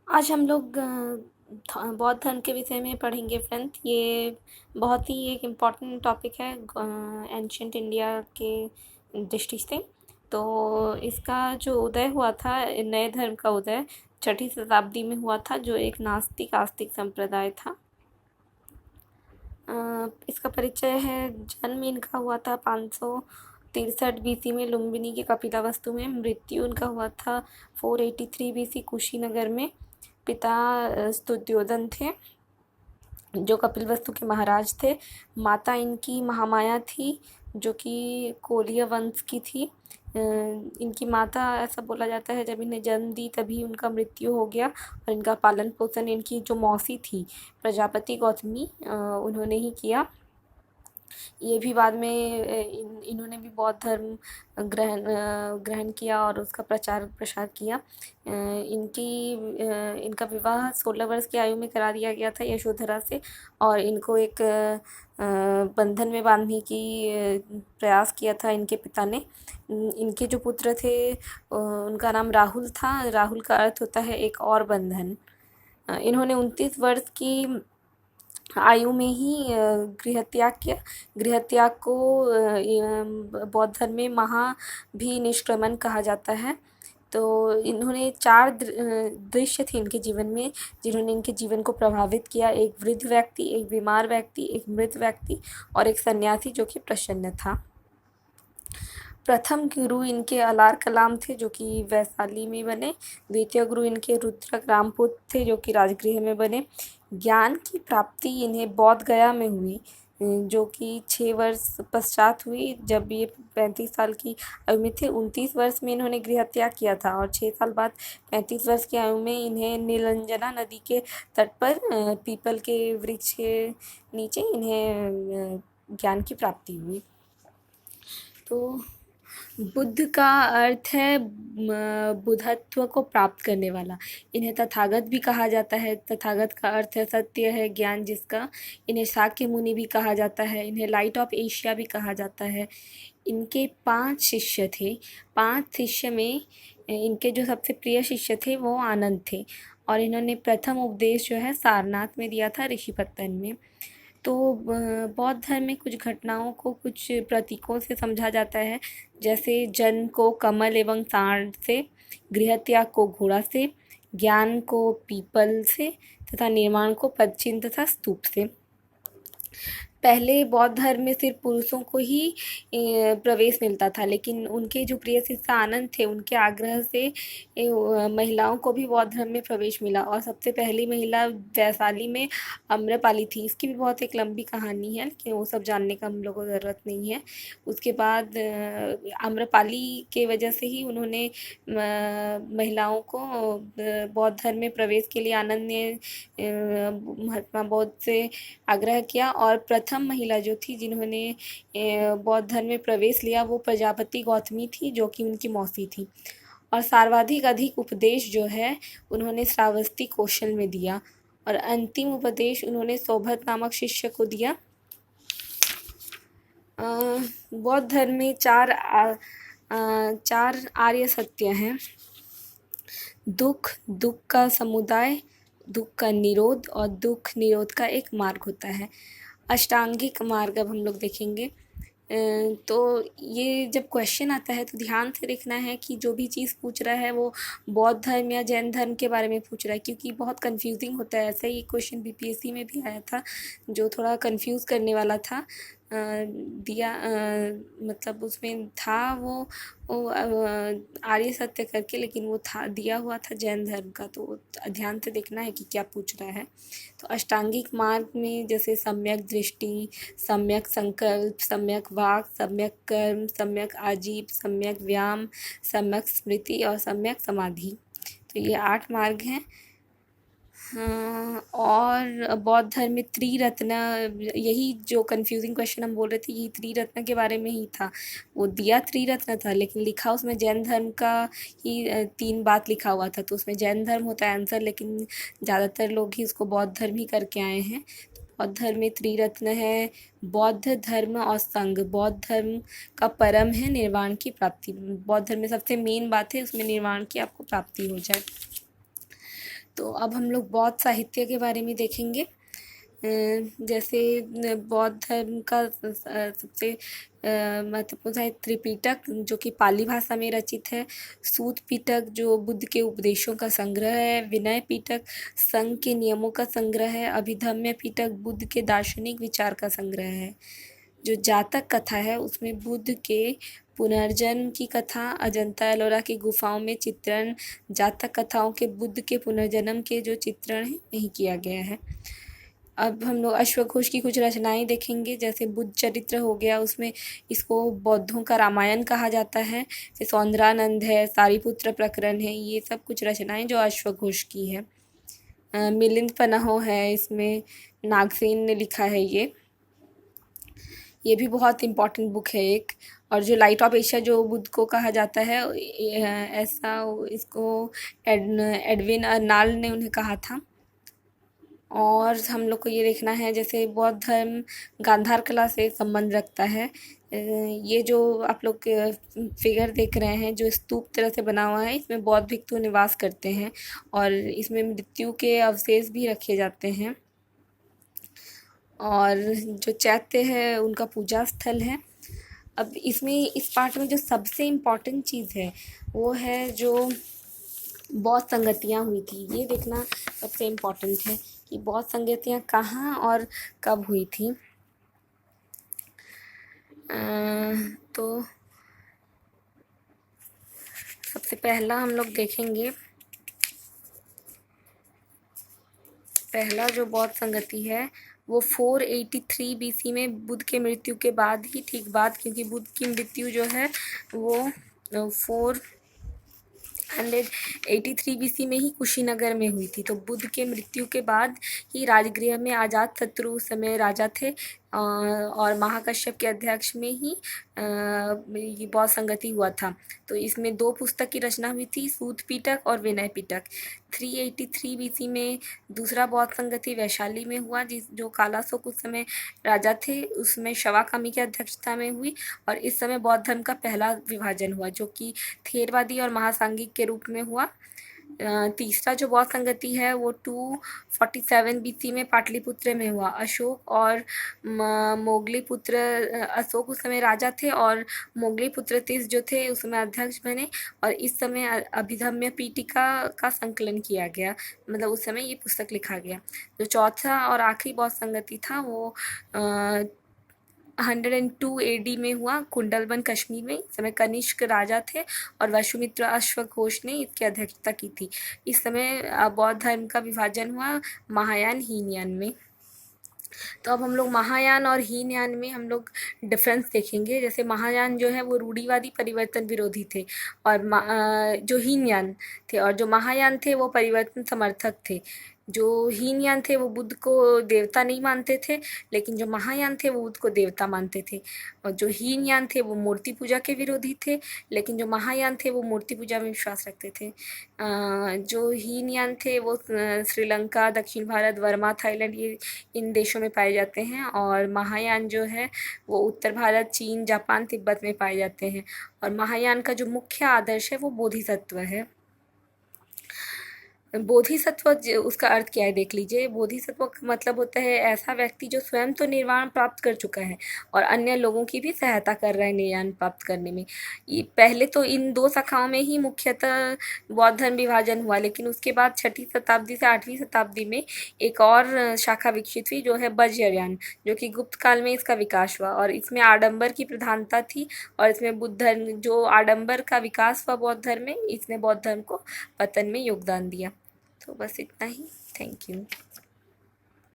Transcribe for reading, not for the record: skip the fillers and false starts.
आज हम लोग बौद्ध धर्म के विषय में पढ़ेंगे फ्रेंड्स। ये बहुत ही एक इम्पॉर्टेंट टॉपिक है एंशिएंट इंडिया के दृष्टि से। तो इसका जो उदय हुआ था, नए धर्म का उदय छठी शताब्दी में हुआ था, जो एक नास्तिक आस्तिक संप्रदाय था। इसका परिचय है, जन्म इनका हुआ था 563 बीसी में लुम्बिनी के कपिलावस्तु में। मृत्यु इनका हुआ था 483 बीसी कुशीनगर में। पिता स्तुत्योदन थे, जो कपिलवस्तु के महाराज थे। माता इनकी महामाया थी, जो कि कोलिय वंश की थी। इनकी माता, ऐसा बोला जाता है, जब इन्हें जन्म दी तभी उनका मृत्यु हो गया, और इनका पालन पोषण इनकी जो मौसी थी प्रजापति गौतमी, उन्होंने ही किया। ये भी बाद में इन्होंने भी बौद्ध धर्म ग्रहण किया और उसका प्रचार प्रसार किया। इनका विवाह 16 वर्ष की आयु में करा दिया गया था यशोधरा से, और इनको एक बंधन में बांधने की प्रयास किया था इनके पिता ने। इनके जो पुत्र थे उनका नाम राहुल था। राहुल का अर्थ होता है एक और बंधन। इन्होंने 29 वर्ष की आयु में ही गृहत्याग किया। गृहत्याग को बौद्ध धर्म में महाभिनिष्क्रमण कहा जाता है। तो इन्होंने 4 दृश्य थे इनके जीवन में, जिन्होंने इनके जीवन को प्रभावित किया। एक वृद्ध व्यक्ति, एक बीमार व्यक्ति, एक मृत व्यक्ति और एक सन्यासी जो कि प्रसन्न था। प्रथम गुरु इनके अलार कलाम थे, जो कि वैशाली में बने। द्वितीय गुरु इनके रुद्रक रामपुत थे, जो कि राजगृह में बने। ज्ञान की प्राप्ति इन्हें बोध गया में हुई, जो कि 6 वर्ष पश्चात हुई, जब ये 35 साल की आयु में थे। 29 वर्ष में इन्होंने गृहत्याग किया था, और 6 साल बाद 35 वर्ष की आयु में इन्हें नीलंजना नदी के तट पर पीपल के वृक्ष के नीचे इन्हें ज्ञान की प्राप्ति हुई। तो बुद्ध का अर्थ है बुद्धत्व को प्राप्त करने वाला। इन्हें तथागत भी कहा जाता है। तथागत का अर्थ है सत्य है, ज्ञान जिसका। इन्हें शाक्य मुनि भी कहा जाता है। इन्हें लाइट ऑफ एशिया भी कहा जाता है। इनके 5 शिष्य थे। 5 शिष्य में इनके जो सबसे प्रिय शिष्य थे वो आनंद थे, और इन्होंने प्रथम उपदेश जो है सारनाथ में दिया था, ऋषिपत्तन में। तो बौद्ध धर्म में कुछ घटनाओं को कुछ प्रतीकों से समझा जाता है, जैसे जन्म को कमल एवं सांड से, गृहत्याग को घोड़ा से, ज्ञान को पीपल से, तथा निर्माण को पदचिन्ह तथा स्तूप से। पहले बौद्ध धर्म में सिर्फ पुरुषों को ही प्रवेश मिलता था, लेकिन उनके जो प्रिय शिष्य आनंद थे, उनके आग्रह से महिलाओं को भी बौद्ध धर्म में प्रवेश मिला। और सबसे पहली महिला वैशाली में आम्रपाली थी। इसकी भी बहुत एक लंबी कहानी है, लेकिन वो सब जानने का हम लोगों को ज़रूरत नहीं है। उसके बाद आम्रपाली के वजह से ही उन्होंने महिलाओं को बौद्ध धर्म में प्रवेश के लिए आनंद ने महात्मा बौद्ध से आग्रह किया, और प्रथम महिला जो थी जिन्होंने बौद्ध धर्म में प्रवेश लिया वो प्रजापति गौतमी थी, जो कि उनकी मौसी थी। और सर्वाधिक अधिक उपदेश जो है उन्होंने श्रावस्ती कौशल में दिया, और अंतिम उपदेश उन्होंने सौभद्र नामक शिष्य को दिया। बौद्ध धर्म में 4 आर्य सत्य हैं: दुख, दुख का समुदाय, दुख का निरोध, और दुख निरोध का एक मार्ग होता है। अष्टांगिक मार्ग अब हम लोग देखेंगे। तो ये जब क्वेश्चन आता है तो ध्यान से देखना है कि जो भी चीज़ पूछ रहा है वो बौद्ध धर्म या जैन धर्म के बारे में पूछ रहा है, क्योंकि बहुत कंफ्यूजिंग होता है। ऐसा ही क्वेश्चन बीपीएससी में भी आया था, जो थोड़ा कंफ्यूज करने वाला था। मतलब उसमें था वो आर्य सत्य करके, लेकिन वो था दिया हुआ था जैन धर्म का। तो ध्यान से देखना है कि क्या पूछ रहा है। तो अष्टांगिक मार्ग में जैसे सम्यक दृष्टि, सम्यक संकल्प, सम्यक वाक, सम्यक कर्म, सम्यक आजीव, सम्यक व्यायाम, सम्यक स्मृति और सम्यक समाधि। तो ये 8 मार्ग हैं। और बौद्ध धर्म में त्रिरत्न, यही जो कंफ्यूजिंग क्वेश्चन हम बोल रहे थे, यही त्रिरत्न के बारे में ही था। वो दिया त्रिरत्न था, लेकिन लिखा उसमें जैन धर्म का ही 3 बात लिखा हुआ था। तो उसमें जैन धर्म होता है आंसर, लेकिन ज़्यादातर लोग ही उसको बौद्ध धर्म ही करके आए हैं। बौद्ध धर्म में त्रिरत्न है: बौद्ध धर्म और संघ। बौद्ध धर्म का परम है निर्वाण की प्राप्ति। बौद्ध धर्म में सबसे मेन बात है उसमें निर्वाण की आपको प्राप्ति हो जाए। तो अब हम लोग बौद्ध साहित्य के बारे में देखेंगे। जैसे बौद्ध धर्म का सबसे महत्वपूर्ण है त्रिपिटक, जो कि पाली भाषा में रचित है। सूत पिटक, जो बुद्ध के उपदेशों का संग्रह है। विनय पिटक, संघ के नियमों का संग्रह है। अभिधम्य पिटक, बुद्ध के दार्शनिक विचार का संग्रह है। जो जातक कथा है उसमें बुद्ध के पुनर्जन्म की कथा, अजंता एलोरा की गुफाओं में चित्रण, जातक कथाओं के बुद्ध के पुनर्जन्म के जो चित्रण हैं वही किया गया है। अब हम लोग अश्वघोष की कुछ रचनाएं देखेंगे। जैसे बुद्ध चरित्र हो गया, उसमें इसको बौद्धों का रामायण कहा जाता है। फिर सौंदरानंद है, सारिपुत्र प्रकरण है, ये सब कुछ रचनाएं जो अश्वघोष की है। मिलिंद पन्हो है, इसमें नागसेन ने लिखा है ये भी बहुत इम्पॉर्टेंट बुक है एक। और जो लाइट ऑफ एशिया जो बुद्ध को कहा जाता है, ऐसा इसको एडविन अर्नाल्ड ने उन्हें कहा था। और हम लोग को ये देखना है जैसे बौद्ध धर्म गांधार कला से संबंध रखता है। ये जो आप लोग फिगर देख रहे हैं जो स्तूप तरह से बना हुआ है, इसमें बौद्ध भिक्षु निवास करते हैं और इसमें मृत्यु के अवशेष भी रखे जाते हैं। और जो चैत्य है उनका पूजा स्थल है। अब इसमें इस पार्ट में जो सबसे इम्पॉर्टेंट चीज़ है वो है जो बौद्ध संगतियाँ हुई थी, ये देखना सबसे इम्पॉर्टेंट है कि बौद्ध संगतियाँ कहाँ और कब हुई थी। तो सबसे पहला हम लोग देखेंगे, पहला जो बौद्ध संगति है वो 483 BC में बुद्ध के मृत्यु के बाद ही, ठीक बाद, क्योंकि बुद्ध की मृत्यु जो है वो 483 BC में ही कुशीनगर में हुई थी। तो बुद्ध के मृत्यु के बाद ही राजगृह में अजातशत्रु उस समय राजा थे और महाकश्यप के अध्यक्ष में ही ये बौद्ध संगति हुआ था। तो इसमें 2 पुस्तक की रचना हुई थी, सूत पिटक और विनय पिटक। 383 BC में दूसरा बौद्ध संगति वैशाली में हुआ, जो कालाशोक उस समय राजा थे, उसमें शवाकामी की अध्यक्षता में हुई। और इस समय बौद्ध धर्म का पहला विभाजन हुआ जो कि थेरवादी और महासांगिक के रूप में हुआ। तीसरा जो बौद्ध संगति है वो 247 BC में पाटलिपुत्र में हुआ। अशोक और मोगलीपुत्र, अशोक उस समय राजा थे और मोगलीपुत्र तीस जो थे उस समय अध्यक्ष बने। और इस समय अभिधम्य पीठिका का संकलन किया गया, मतलब उस समय ये पुस्तक लिखा गया। जो चौथा और आखिरी बौद्ध संगति था वो 102 AD में हुआ, कुंडलवन कश्मीर में। इस समय कनिष्क राजा थे और वसुमित्र अश्वघोष ने इसकी अध्यक्षता की थी। इस समय बौद्ध धर्म का विभाजन हुआ महायान हीनयान में। तो अब हम लोग महायान और हीनयान में हम लोग डिफरेंस देखेंगे। जैसे महायान जो है वो रूढ़िवादी परिवर्तन विरोधी थे और जो हीनयान थे, और जो महायान थे वो परिवर्तन समर्थक थे। जो हीनयान थे वो बुद्ध को देवता नहीं मानते थे, लेकिन जो महायान थे वो बुद्ध को देवता मानते थे। और जो हीनयान थे वो मूर्ति पूजा के विरोधी थे, लेकिन जो महायान थे वो मूर्ति पूजा में विश्वास रखते थे। जो हीनयान थे वो श्रीलंका, दक्षिण भारत, बर्मा, थाईलैंड, ये इन देशों में पाए जाते हैं। और महायान जो है वो उत्तर भारत, चीन, जापान, तिब्बत में पाए जाते हैं। और महायान का जो मुख्य आदर्श है वो बोधिसत्व है। बोधिसत्व उसका अर्थ क्या है देख लीजिए। बोधिसत्व का मतलब होता है ऐसा व्यक्ति जो स्वयं तो निर्वाण प्राप्त कर चुका है और अन्य लोगों की भी सहायता कर रहा है निर्वाण प्राप्त करने में। ये पहले तो इन 2 शाखाओं में ही मुख्यतः बौद्ध धर्म विभाजन हुआ, लेकिन उसके बाद 6वीं शताब्दी से 8वीं शताब्दी में एक और शाखा विकसित हुई जो है वज्रयान, जो कि गुप्त काल में इसका विकास हुआ। और इसमें आडंबर की प्रधानता थी और इसमें बुद्ध धर्म, जो आडंबर का विकास हुआ बौद्ध धर्म में, इसने बौद्ध धर्म को पतन में योगदान दिया। तो बस इतना ही। Thank you.